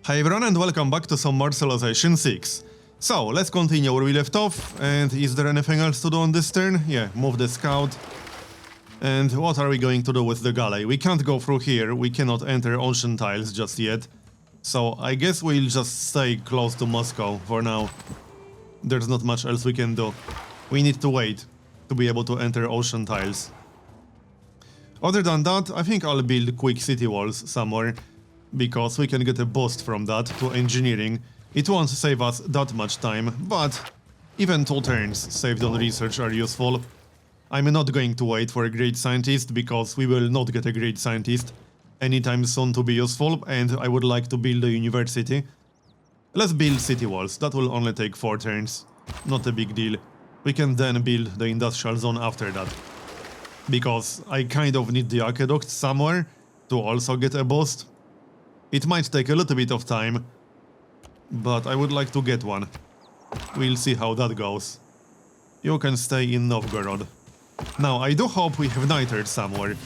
Hi everyone and welcome back to some more Civilization 6. So, let's continue where we left off, and is there anything else to do on this turn? Yeah, move the scout. And what are we going to do with the galley? We can't go through here, we cannot enter ocean tiles just yet. So, I guess we'll just stay close to Moscow for now. There's not much else we can do. We need to wait to be able to enter ocean tiles. Other than that, I think I'll build quick city walls somewhere, because we can get a boost from that to engineering. It won't save us that much time, but even 2 turns saved on research are useful. I'm not going to wait for a great scientist, because we will not get a great scientist anytime soon to be useful, and I would like to build a university. Let's build city walls, that will only take 4 turns, not a big deal. We can then build the industrial zone after that, because I kind of need the aqueduct somewhere to also get a boost. It might take a little bit of time, but I would like to get one. We'll see how that goes. You can stay in Novgorod. Now, I do hope we have nitrate somewhere,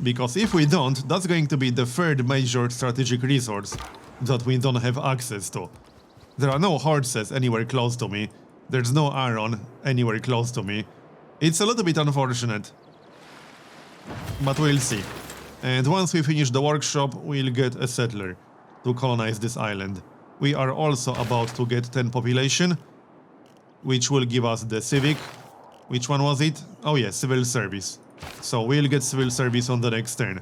because if we don't, that's going to be the 3rd major strategic resource that we don't have access to. There are no horses anywhere close to me. There's no iron anywhere close to me. It's a little bit unfortunate, but we'll see. And once we finish the workshop, we'll get a settler to colonize this island. We are also about to get 10 population, which will give us the civic. Which one was it? Oh yeah, civil service. So we'll get civil service on the next turn.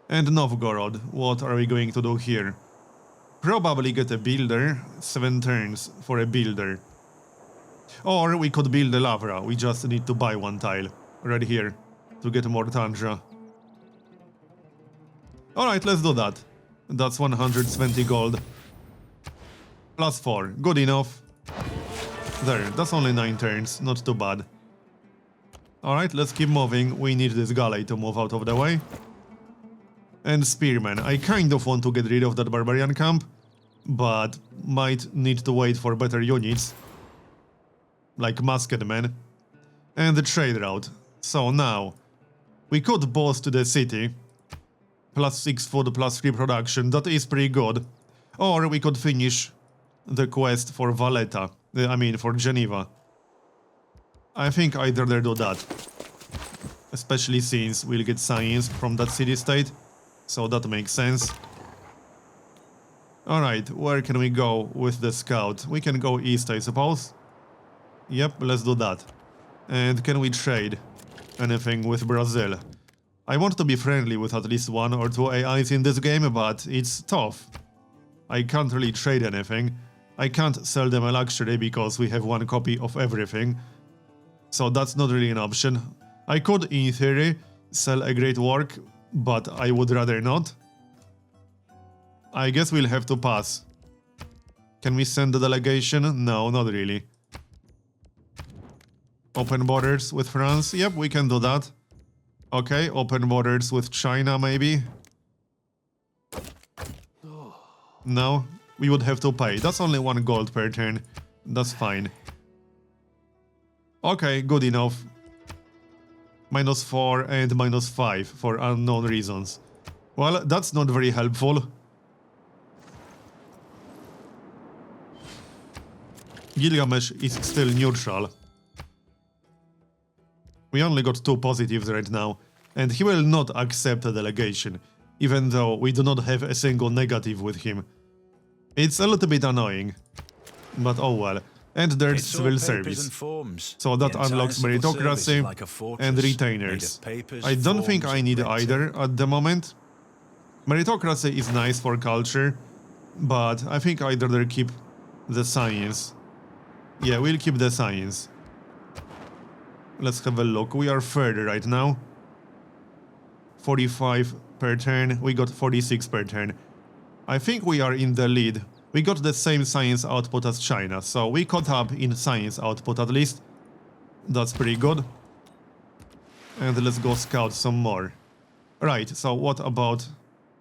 And Novgorod, what are we going to do here? Probably get a builder, 7 turns for a builder. Or we could build a Lavra, we just need to buy 1 tile, right here, to get more tundra. Alright, let's do that. That's 120 gold. Plus 4, good enough. There, that's only 9 turns, not too bad. Alright, let's keep moving, we need this galley to move out of the way. And spearmen, I kind of want to get rid of that barbarian camp, but might need to wait for better units, like musketmen. And the trade route. So now, we could boost the city. Plus 6 food, plus 3 production, that is pretty good. Or we could finish the quest for Valletta, for Geneva. I think I'd rather do that. Especially since we'll get science from that city-state, so that makes sense. Alright, where can we go with the scout? We can go east, I suppose. Yep, let's do that. And can we trade anything with Brazil? I want to be friendly with at least 1 or 2 AIs in this game, but it's tough. I can't really trade anything. I can't sell them a luxury because we have 1 copy of everything. So that's not really an option. I could, in theory, sell a great work, but I would rather not. I guess we'll have to pass. Can we send the delegation? No, not really. Open borders with France? Yep, we can do that. Okay, open borders with China, maybe? No, we would have to pay. That's only 1 gold per turn. That's fine. Okay, good enough. -4 and -5 for unknown reasons. Well, that's not very helpful. Gilgamesh is still neutral. We only got 2 positives right now, and he will not accept a delegation, even though we do not have a single negative with him. It's a little bit annoying, but oh well. And there's civil service, so that unlocks meritocracy and retainers. I don't think I need either at the moment. Meritocracy is nice for culture, but I think I'd rather keep the science. Yeah, we'll keep the science. Let's have a look. We are third right now. 45 per turn. We got 46 per turn. I think we are in the lead. We got the same science output as China, so we caught up in science output at least. That's pretty good. And let's go scout some more. Right, so what about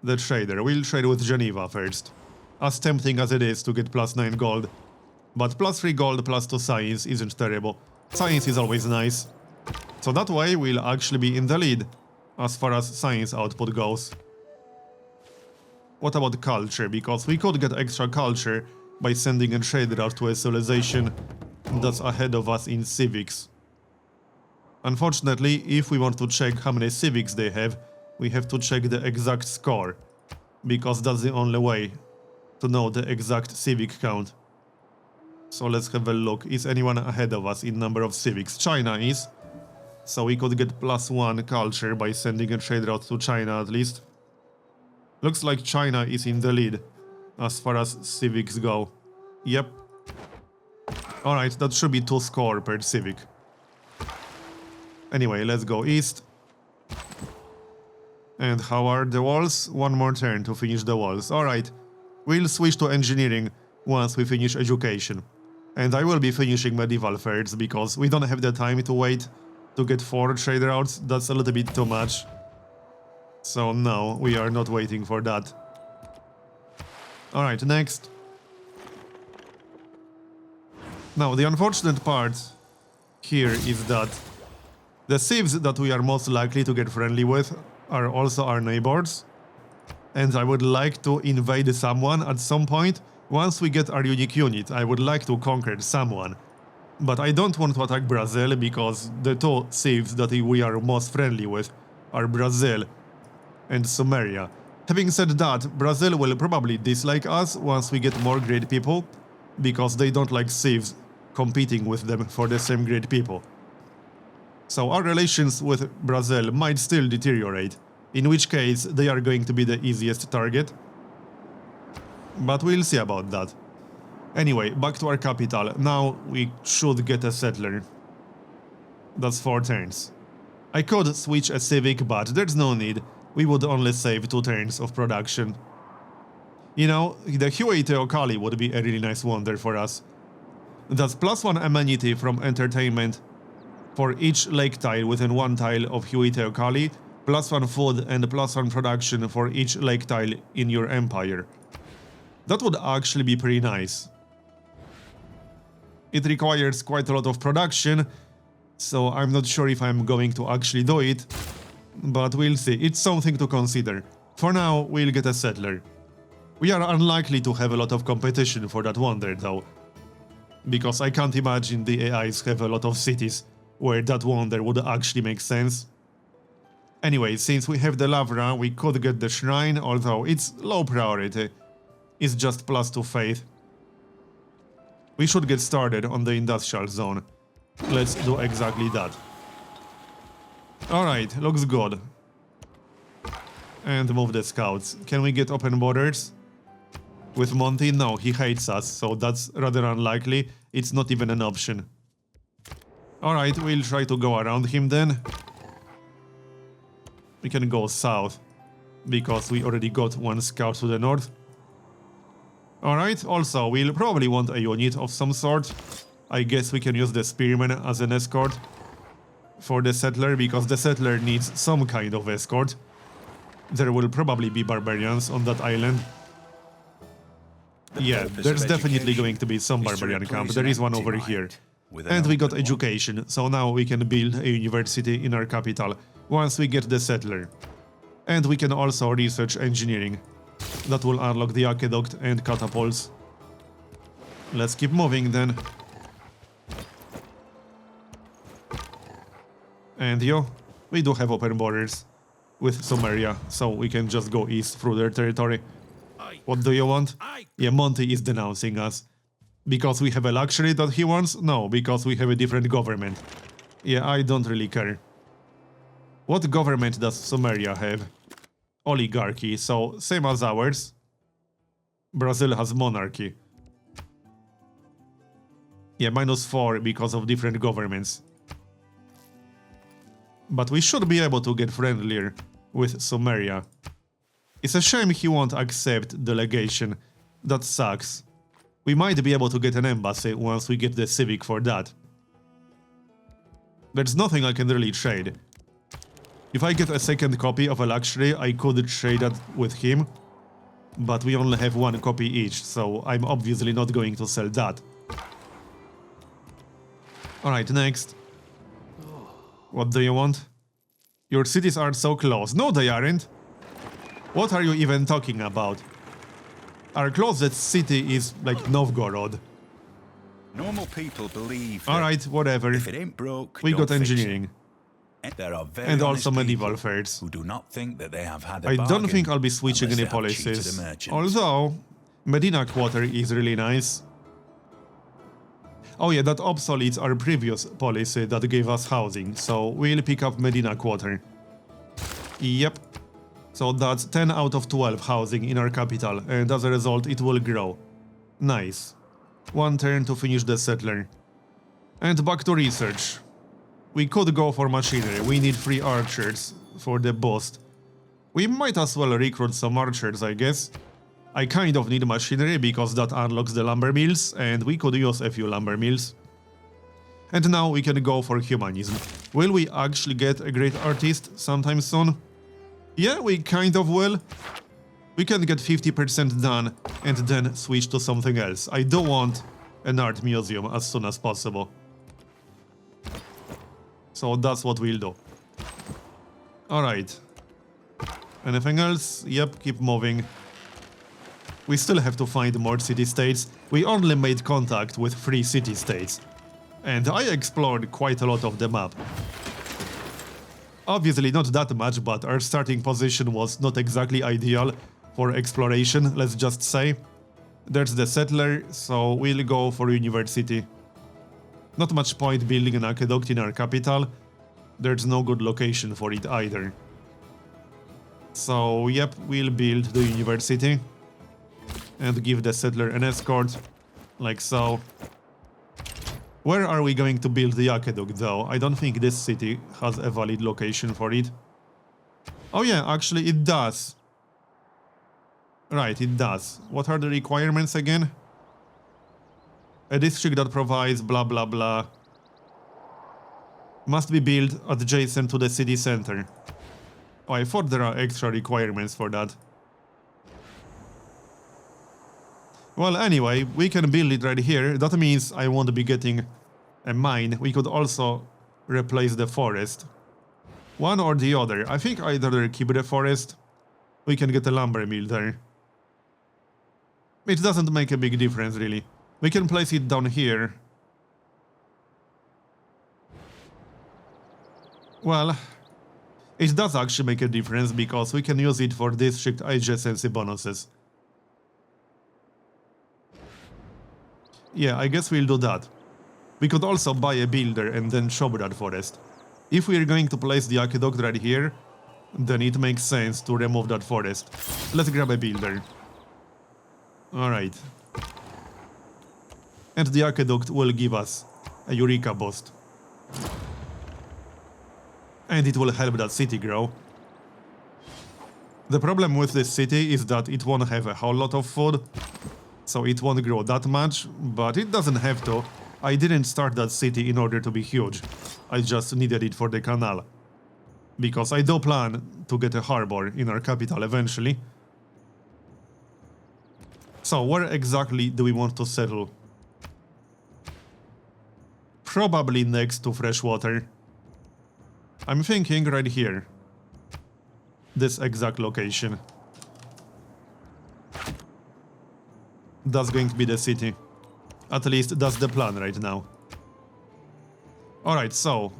the trader? We'll trade with Geneva first. As tempting as it is to get plus 9 gold. But plus 3 gold plus 2 science isn't terrible. Science is always nice. So that way we'll actually be in the lead as far as science output goes. What about culture? Because we could get extra culture by sending a trader out to a civilization that's ahead of us in civics. Unfortunately, if we want to check how many civics they have, we have to check the exact score, because that's the only way to know the exact civic count. So let's have a look. Is anyone ahead of us in number of civics? China is. So we could get +1 culture by sending a trader out to China at least. Looks like China is in the lead as far as civics go. Yep. Alright, that should be 2 score per civic. Anyway, let's go east. And how are the walls? One more turn to finish the walls. Alright, we'll switch to engineering once we finish education. And I will be finishing medieval first, because we don't have the time to wait to get 4 trader outs. That's a little bit too much. So no, we are not waiting for that. Alright, next. Now, the unfortunate part here is that the civs that we are most likely to get friendly with are also our neighbors. And I would like to invade someone at some point. Once we get our unique unit, I would like to conquer someone. But I don't want to attack Brazil, because the 2 civs that we are most friendly with are Brazil and Sumeria. Having said that, Brazil will probably dislike us once we get more great people, because they don't like civs competing with them for the same great people. So our relations with Brazil might still deteriorate, in which case they are going to be the easiest target. But we'll see about that. Anyway, back to our capital. Now we should get a settler. That's 4 turns. I could switch a civic, but there's no need. We would only save 2 turns of production. You know, the Huey Teocalli would be a really nice wonder for us. That's +1 amenity from entertainment for each lake tile within 1 tile of Huey Teocalli, +1 food and +1 production for each lake tile in your empire. That would actually be pretty nice. It requires quite a lot of production, so I'm not sure if I'm going to actually do it, but we'll see. It's something to consider. For now, we'll get a settler. We are unlikely to have a lot of competition for that wonder though, because I can't imagine the AIs have a lot of cities where that wonder would actually make sense. Anyway, since we have the Lavra, we could get the shrine, although it's low priority. It's just +2 faith. We should get started on the industrial zone. Let's do exactly that. Alright, looks good. And move the scouts. Can we get open borders? With Monty? No, he hates us, so that's rather unlikely. It's not even an option. Alright, we'll try to go around him then. We can go south, because we already got 1 scout to the north. Alright, also, we'll probably want a unit of some sort. I guess we can use the spearman as an escort for the settler, because the settler needs some kind of escort. There will probably be barbarians on that island. Yeah, there's definitely going to be some barbarian camp. There is one over here. And we got education, so now we can build a university in our capital once we get the settler. And we can also research engineering. That will unlock the aqueduct and catapults. Let's keep moving then. And yo, we do have open borders with Sumeria, so we can just go east through their territory. What do you want? Yeah, Monty is denouncing us. Because we have a luxury that he wants? No, because we have a different government. Yeah, I don't really care. What government does Sumeria have? Oligarchy, so same as ours. Brazil has monarchy. Yeah, -4 because of different governments. But we should be able to get friendlier with Sumeria. It's a shame he won't accept delegation. That sucks. We might be able to get an embassy once we get the civic for that. There's nothing I can really trade. If I get a second copy of a luxury, I could trade that with him. But we only have 1 copy each, so I'm obviously not going to sell that. Alright, next. What do you want? Your cities are so close. No, they aren't. What are you even talking about? Our closest city is like Novgorod. Normal people believe. Alright, whatever. If it ain't broke, We don't got fix it. engineering. There are very And honest also medieval people fairs. who do not think that they have had a I don't bargain think I'll be switching unless any they have cheated a policies. merchant. Although, Medina Quarter is really nice. Oh yeah, that obsoletes our previous policy that gave us housing, so we'll pick up Medina Quarter. Yep. So that's 10 out of 12 housing in our capital, and as a result it will grow. Nice. One turn to finish the settler. And back to research. We could go for machinery, we need 3 archers for the boost. We might as well recruit some archers, I guess. I kind of need machinery because that unlocks the lumber mills, and we could use a few lumber mills. And now we can go for humanism. Will we actually get a great artist sometime soon? Yeah, we kind of will. We can get 50% done and then switch to something else. I do want an art museum as soon as possible. So that's what we'll do. Alright. Anything else? Yep, keep moving. We still have to find more city-states. We only made contact with 3 city-states. And I explored quite a lot of the map. Obviously not that much, but our starting position was not exactly ideal for exploration, let's just say. There's the settler, so we'll go for university. Not much point building an aqueduct in our capital. There's no good location for it either. So, yep, we'll build the university. And give the settler an escort, like so. Where are we going to build the aqueduct though? I don't think this city has a valid location for it. Oh yeah, actually it does. Right, it does. What are the requirements again? A district that provides blah blah blah. Must be built adjacent to the city center. Oh, I thought there are extra requirements for that. Well, anyway, we can build it right here. That means I won't be getting a mine. We could also replace the forest. One or the other. I think either keep the forest. We can get a lumber mill there. It doesn't make a big difference, really. We can place it down here. Well, it does actually make a difference because we can use it for district adjacency bonuses. Yeah, I guess we'll do that. We could also buy a builder and then chop that forest. If we're going to place the aqueduct right here, then it makes sense to remove that forest. Let's grab a builder. Alright. And the aqueduct will give us a Eureka boost. And it will help that city grow. The problem with this city is that it won't have a whole lot of food. So it won't grow that much, but it doesn't have to. I didn't start that city in order to be huge. I just needed it for the canal. Because I do plan to get a harbor in our capital eventually. So where exactly do we want to settle? Probably next to freshwater. I'm thinking right here. This exact location. That's going to be the city. At least that's the plan right now. Alright, so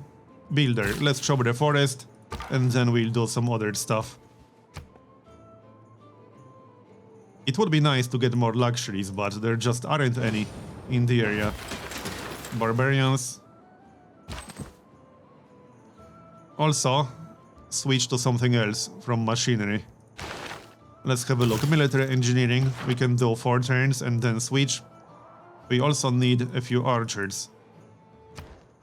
builder, let's chop the forest and then we'll do some other stuff. It would be nice to get more luxuries, but there just aren't any in the area. Barbarians. Also, switch to something else from machinery. Let's have a look. Military engineering, we can do 4 turns and then switch. We also need a few archers.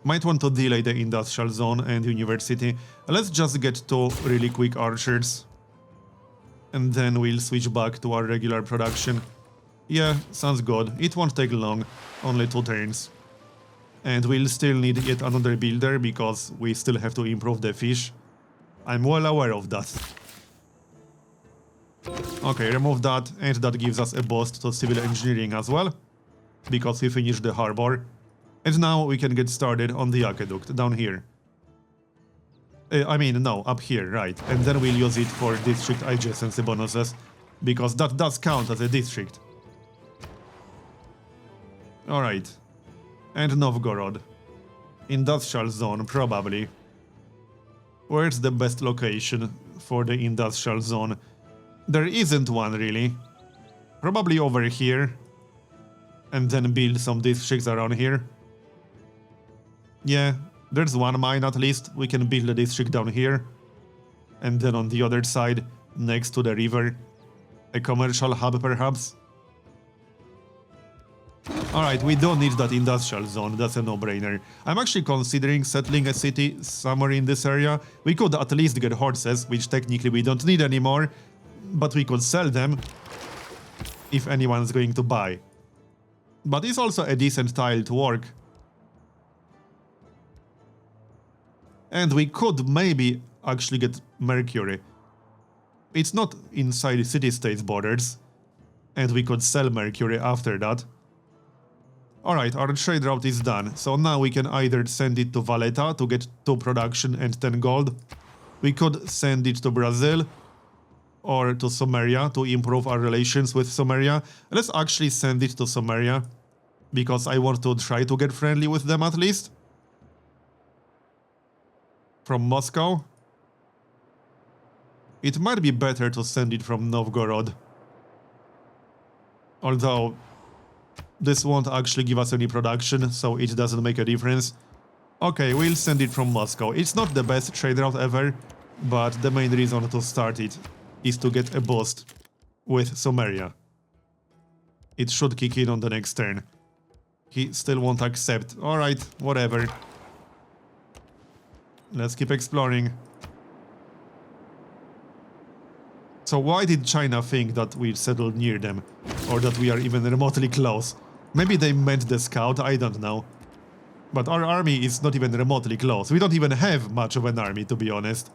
Might want to delay the industrial zone and university. Let's just get 2 really quick archers. And then we'll switch back to our regular production. Yeah, sounds good. It won't take long, only 2 turns. And we'll still need yet another builder because we still have to improve the fish. I'm well aware of that. Okay, remove that, and that gives us a boost to civil engineering as well, because we finished the harbor. And now we can get started on the aqueduct down here. I mean, no, up here, right. And then we'll use it for district adjacency bonuses, because that does count as a district. Alright. And Novgorod. Industrial zone, probably. Where's the best location for the industrial zone? There isn't one, really. Probably over here. And then build some districts around here. Yeah, there's one mine at least. We can build a district down here. And then on the other side, next to the river, a commercial hub perhaps. Alright, we don't need that industrial zone, that's a no-brainer. I'm actually considering settling a city somewhere in this area. We could at least get horses, which technically we don't need anymore, but we could sell them if anyone's going to buy. But it's also a decent tile to work. And we could maybe actually get Mercury. It's not inside city-states borders, and we could sell Mercury after that. Alright, our trade route is done, so now we can either send it to Valletta to get 2 production and 10 gold. We could send it to Brazil, or to Sumeria to improve our relations with Sumeria. Let's actually send it to Sumeria, because I want to try to get friendly with them at least. From Moscow. It might be better to send it from Novgorod. Although this won't actually give us any production, so it doesn't make a difference. Okay, we'll send it from Moscow. It's not the best trade route ever, but the main reason to start it is to get a boost with Sumeria. It should kick in on the next turn. He still won't accept. Alright, whatever. Let's keep exploring. So why did China think that we settled near them? Or that we are even remotely close? Maybe they meant the scout, I don't know. But our army is not even remotely close. We don't even have much of an army, to be honest.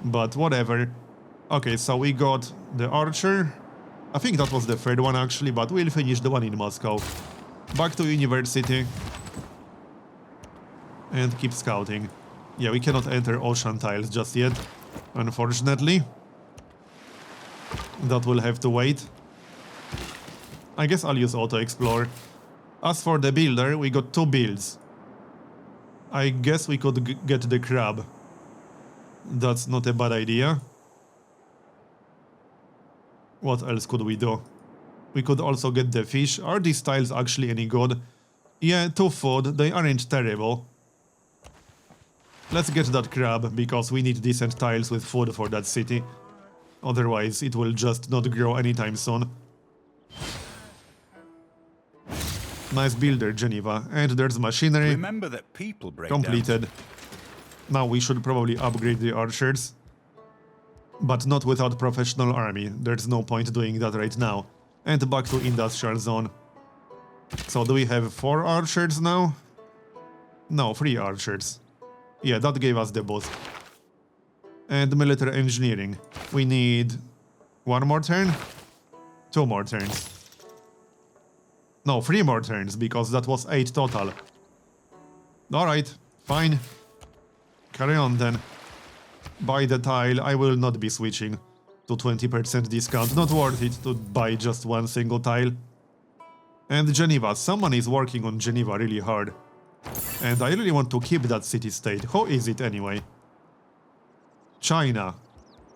But whatever. Okay, so we got the archer. I think that was the third one actually, but we'll finish the one in Moscow. Back to university. And keep scouting. Yeah, we cannot enter ocean tiles just yet, unfortunately. That will have to wait. I guess I'll use auto-explore. As for the builder, we got 2 builds. I guess we could get the crab. That's not a bad idea. What else could we do? We could also get the fish. Are these tiles actually any good? Yeah, 2 food, they aren't terrible. Let's get that crab, because we need decent tiles with food for that city. Otherwise, it will just not grow anytime soon. Nice builder, Geneva. And there's machinery. Remember that people break Completed. down. Now we should probably upgrade the archers. But not without professional army. There's no point doing that right now. And back to industrial zone. So do we have 4 archers now? No, 3 archers. Yeah, that gave us the boost. And military engineering. We need 1 more turn? 2 more turns. No, 3 more turns, because that was 8 total. Alright, fine. Carry on then. Buy the tile. I will not be switching to 20% discount. Not worth it to buy just 1 single tile. And Geneva. Someone is working on Geneva really hard. And I really want to keep that city-state. How is it anyway? China.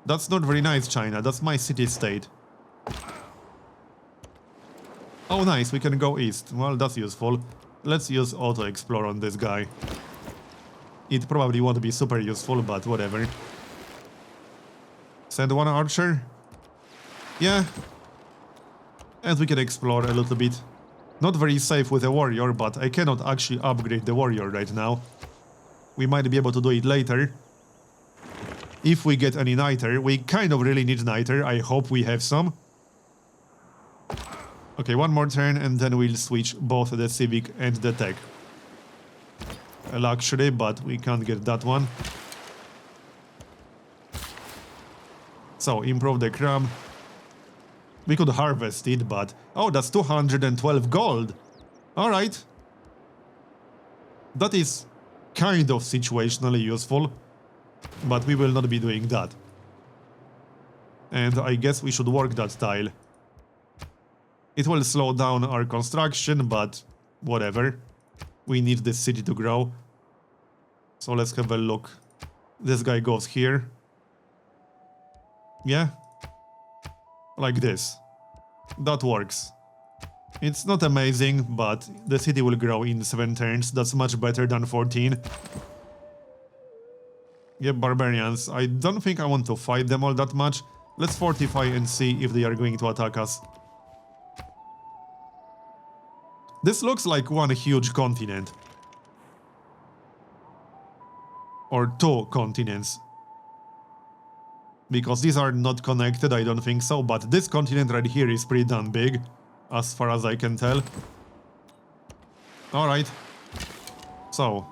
That's not very nice, China. That's my city-state. Oh, nice. We can go east. Well, that's useful. Let's use auto-explore on this guy. It probably won't be super useful, but whatever. Send 1 archer. Yeah. And we can explore a little bit. Not very safe with a warrior, but I cannot actually upgrade the warrior right now. We might be able to do it later. If we get any niter. We kind of really need niter. I hope we have some. Okay, 1 more turn and then we'll switch both the civic and the tech. A luxury, but we can't get that one. So, improve the crab. We could harvest it, but... Oh, that's 212 gold! Alright. That is kind of situationally useful. But we will not be doing that. And I guess we should work that tile. It will slow down our construction, but whatever. We need this city to grow. So let's have a look. This guy goes here. Yeah. Like this. That works. It's not amazing, but the city will grow in 7 turns. That's much better than 14. Yep, barbarians. I don't think I want to fight them all that much. Let's fortify and see if they are going to attack us. This looks like one huge continent. Or 2 continents. Because these are not connected, I don't think so, but this continent right here is pretty damn big, as far as I can tell. Alright. So,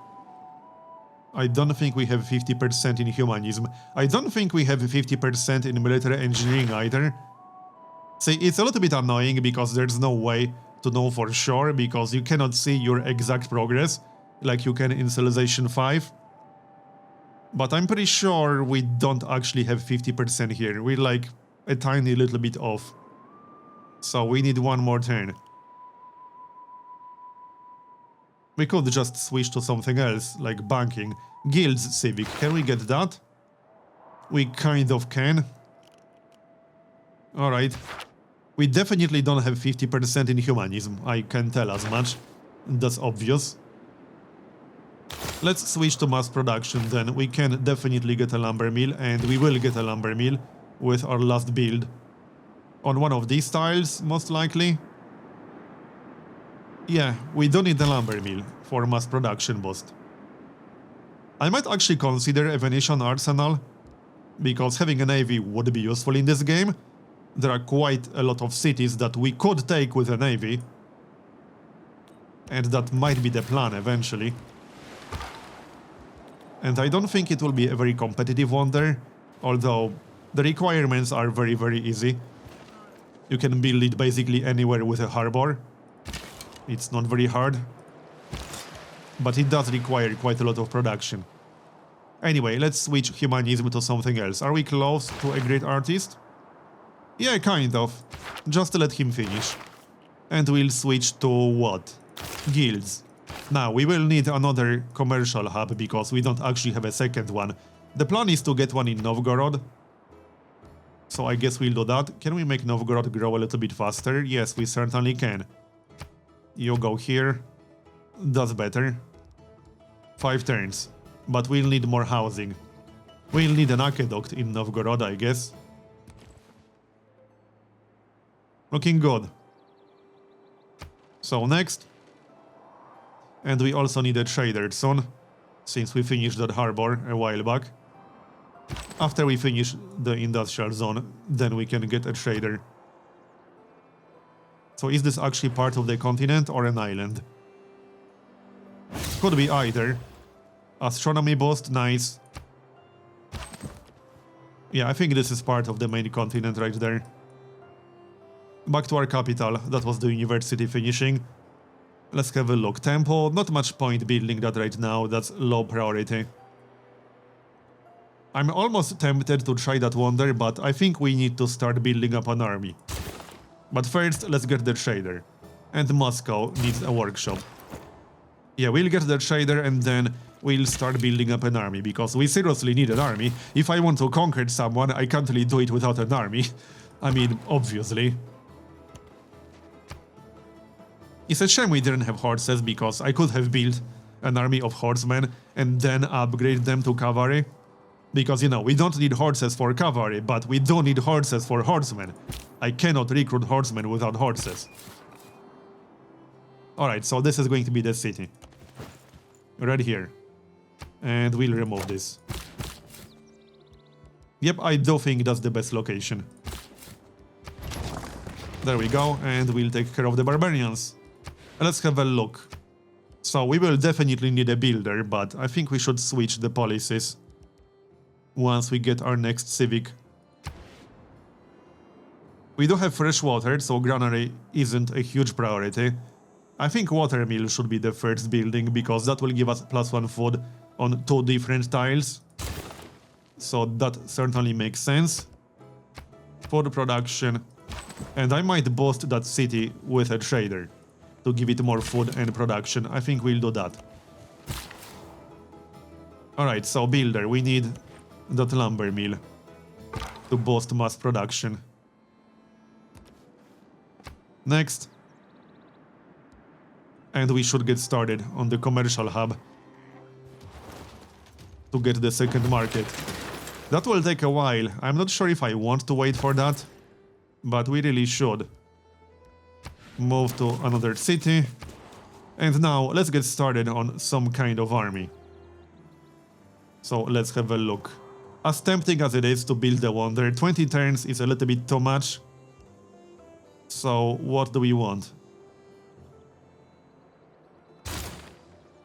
I don't think we have 50% in humanism. I don't think we have 50% in military engineering either. See, it's a little bit annoying because there's no way to know for sure, because you cannot see your exact progress, like you can in Civilization 5. But I'm pretty sure we don't actually have 50% here. We're like a tiny little bit off. So we need one more turn. We could just switch to something else, like banking. Guilds civic, can we get that? We kind of can. Alright. We definitely don't have 50% in humanism, I can tell as much. That's obvious. Let's switch to mass production then. We can definitely get a lumber mill, and we will get a lumber mill with our last build. On one of these tiles, most likely. Yeah, we don't need a lumber mill for mass production boost. I might actually consider a Venetian arsenal, because having a navy would be useful in this game. There are quite a lot of cities that we could take with a navy. And that might be the plan eventually. And I don't think it will be a very competitive one there, although the requirements are very, very easy. You can build it basically anywhere with a harbor. It's not very hard. But it does require quite a lot of production. Anyway, let's switch humanism to something else. Are we close to a great artist? Yeah, kind of. Just to let him finish. And we'll switch to what? Guilds. Now, we will need another commercial hub, because we don't actually have a second one. The plan is to get one in Novgorod. So I guess we'll do that. Can we make Novgorod grow a little bit faster? Yes, we certainly can. You go here. That's better. 5 turns. But we'll need more housing. We'll need an aqueduct in Novgorod, I guess. Looking good. So next. And we also need a trader soon, since we finished that harbor a while back. After we finish the industrial zone, then we can get a trader. So is this actually part of the continent or an island? Could be either. Astronomy boost, nice. Yeah, I think this is part of the main continent right there. Back to our capital, that was the university finishing. Let's have a look. Temple, not much point building that right now, that's low priority. I'm almost tempted to try that wonder, but I think we need to start building up an army. But first, let's get the trader. And Moscow needs a workshop. Yeah, we'll get the trader and then we'll start building up an army, because we seriously need an army. If I want to conquer someone, I can't really do it without an army. I mean, obviously. It's a shame we didn't have horses, because I could have built an army of horsemen and then upgrade them to cavalry. Because, you know, we don't need horses for cavalry, but we do need horses for horsemen. I cannot recruit horsemen without horses. Alright, so this is going to be the city. Right here. And we'll remove this. Yep, I do think that's the best location. There we go, and we'll take care of the barbarians. Let's have a look. So we will definitely need a builder, but I think we should switch the policies once we get our next civic. We do have fresh water, so granary isn't a huge priority. I think watermill should be the first building, because that will give us +1 food on 2 different tiles. so that certainly makes sense. Food production. And I might boost that city with a trader to give it more food and production. I think we'll do that. Alright, so builder, we need that lumber mill to boost mass production. Next. And we should get started on the commercial hub to get the second market. That will take a while. I'm not sure if I want to wait for that, but we really should. Move to another city. And now let's get started on some kind of army. So let's have a look. As tempting as it is to build a wonder, 20 turns is a little bit too much. So what do we want?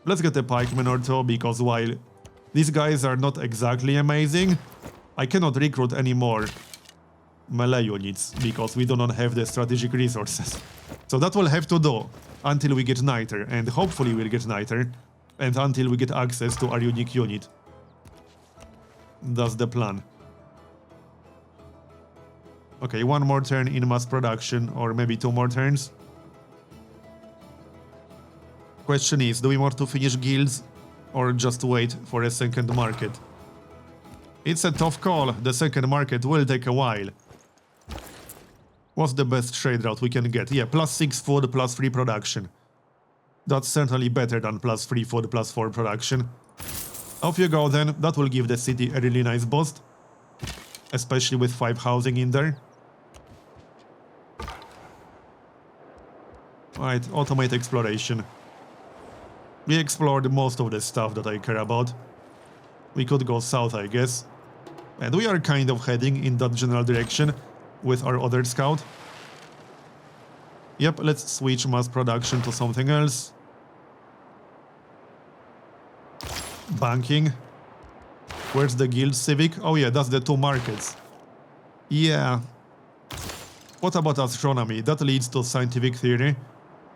Let's get a pikeman or two, because while these guys are not exactly amazing, I cannot recruit any more melee units because we do not have the strategic resources. So that will have to do until we get Niter, and hopefully we'll get Niter, and until we get access to our unique unit. That's the plan. Okay, one more turn in mass production, or maybe 2 more turns. Question is, do we want to finish guilds or just wait for a second market? It's a tough call. The second market will take a while. What's the best trade route we can get? Yeah, +6 food, +3 production. That's certainly better than +3 food, +4 production. Off you go then. That will give the city a really nice boost. Especially with 5 housing in there. Alright, automate exploration. We explored most of the stuff that I care about. We could go south, I guess. And we are kind of heading in that general direction with our other scout. Yep, let's switch mass production to something else. Banking. Where's the guild civic? Oh yeah, that's the 2 markets. Yeah. What about astronomy? That leads to scientific theory,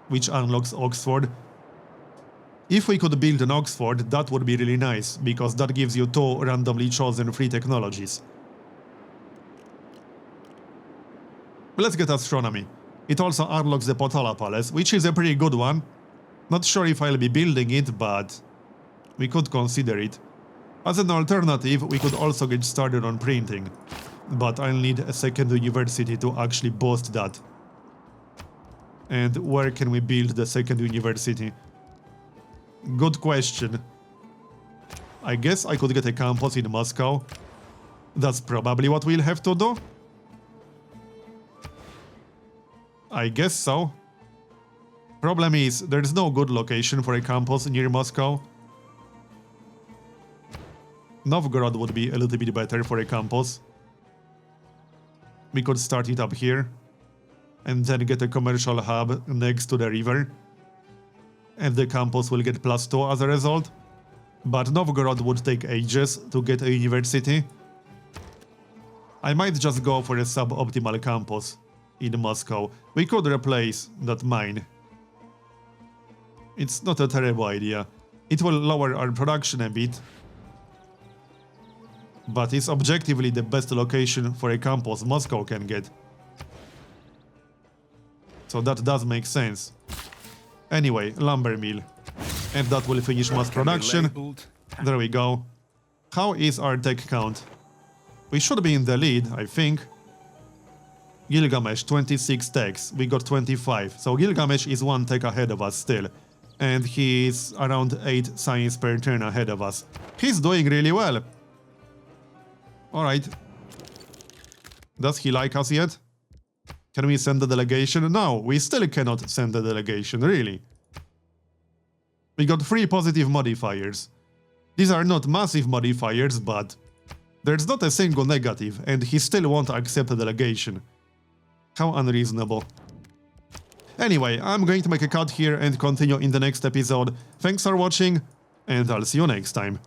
which unlocks Oxford. If we could build an Oxford, that would be really nice, because that gives you 2 randomly chosen free technologies. Let's get astronomy. It also unlocks the Potala Palace, which is a pretty good one. Not sure if I'll be building it, but we could consider it. As an alternative, we could also get started on printing, but I'll need a second university to actually boost that. And where can we build the second university? Good question. I guess I could get a campus in Moscow. That's probably what we'll have to do. I guess so. Problem is, there's no good location for a campus near Moscow. Novgorod would be a little bit better for a campus. We could start it up here, and then get a commercial hub next to the river. And the campus will get +2 as a result. But Novgorod would take ages to get a university. I might just go for a suboptimal campus in Moscow. We could replace that mine. It's not a terrible idea. It will lower our production a bit. But it's objectively the best location for a campus Moscow can get. So that does make sense. Anyway, lumber mill. And that will finish mass production. There we go. How is our tech count? We should be in the lead, I think. Gilgamesh, 26 techs. We got 25. So Gilgamesh is 1 tech ahead of us still. And he's around 8 science per turn ahead of us. He's doing really well. Alright. Does he like us yet? Can we send the delegation? No, we still cannot send the delegation, really. We got 3 positive modifiers. These are not massive modifiers, but there's not a single negative, and he still won't accept the delegation. How unreasonable. Anyway, I'm going to make a cut here and continue in the next episode. Thanks for watching, and I'll see you next time.